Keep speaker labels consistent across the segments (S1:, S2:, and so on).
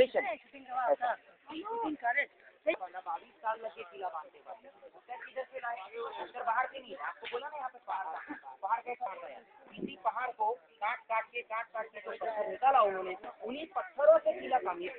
S1: Decoration. 22 साल लगे किला बांधते किधर से लाए? उधर बाहर से नहीं, आपको बोला ना यहाँ पे पहाड़ कैसा आता है, इसी पहाड़ को काट के जो पत्थर निकाला उन्होंने, उन्हीं पत्थरों से किला कामिल।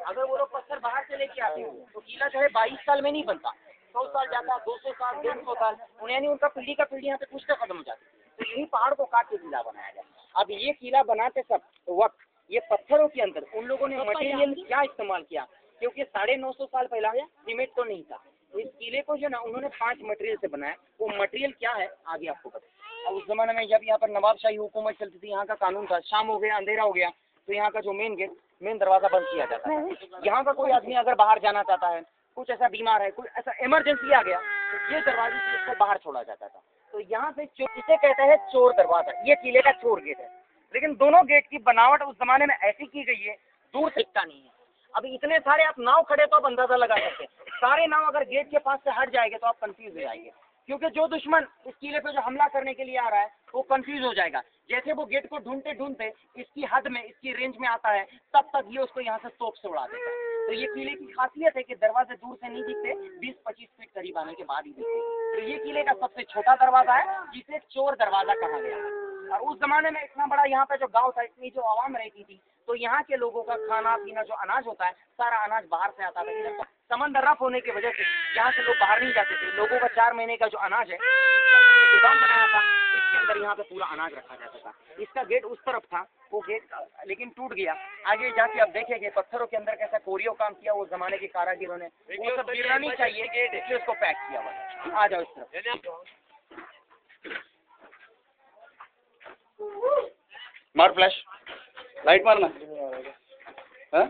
S1: अगर वो लोग पत्थर बाहर से लेके आते तो किला जो है 22 साल में नहीं बनता, 100 साल जाता, 200 साल, 150 साल, उन्हें नहीं, उनका पीढ़ी का पीढ़ी यहाँ पे पूछते खत्म हो जाती। तो यही पहाड़ को काट के किला बनाया गया। अब ये किला बनाते सब वक्त ये पत्थरों के अंदर उन लोगों ने मटेरियल क्या इस्तेमाल किया, क्योंकि 950 साल पहले सीमेंट तो नहीं था। इस किले को जो ना उन्होंने 5 मटेरियल से बनाया। वो मटेरियल क्या है आगे आपको पता। उस जमाने में जब यहाँ पर नवाबशाही हुकूमत चलती थी, यहाँ का कानून था, शाम हो गया, अंधेरा हो गया, तो यहाँ का जो मेन दरवाजा बंद किया जाता है। यहाँ का कोई आदमी अगर बाहर जाना चाहता है, कुछ ऐसा बीमार है, कुछ ऐसा इमरजेंसी आ गया, तो ये दरवाजे से उसको बाहर छोड़ा जाता था। तो यहाँ से इसे कहते हैं चोर दरवाजा, ये किले का चोर गेट है। लेकिन दोनों गेट की बनावट उस जमाने में ऐसी की गई है, दूर दिखता नहीं है। अभी इतने सारे आप नाव खड़े तो आप अंदाजा लगा सकते हैं, सारे नाव अगर गेट के पास से हट जाएंगे तो आप कंफ्यूज हो जाएंगे, क्योंकि जो दुश्मन इस किले पे जो हमला करने के लिए आ रहा है वो कंफ्यूज हो जाएगा। जैसे वो गेट को ढूंढते इसकी हद में, इसकी रेंज में आता है, तब तक ये उसको यहाँ से तोप से उड़ा देता है। तो ये किले की खासियत है कि दरवाजे दूर से नहीं दिखते, 20-25 फीट करीब आने के बाद ही दिखते। तो ये किले का सबसे छोटा दरवाजा है, जिसे चोर दरवाजा कहा गया। और उस जमाने में इतना बड़ा यहाँ पे जो गाँव था, इतनी जो आवाम रहती थी, तो यहाँ के लोगों का खाना पीना, जो अनाज होता है, सारा अनाज बाहर से आता था। इधर समंदर रफ होने की वजह से यहाँ से लोग बाहर नहीं जाते थे। लोगों का 4 महीने का जो अनाज है, गोदाम बनाया था, इसके अंदर यहाँ पे पूरा अनाज रखा जाता था। इसका गेट उस तरफ था, वो गेट लेकिन टूट गया। आगे जाके आप देखेंगे पत्थरों के अंदर कैसा कोरियो काम किया वो जमाने के कारागिरों ने, वो सब गिरना नहीं चाहिए गेट, इसलिए उसको पैक किया हुआ। आ जाओ इस तरफ,
S2: मार फ्लैश, लाइट मारना। हाँ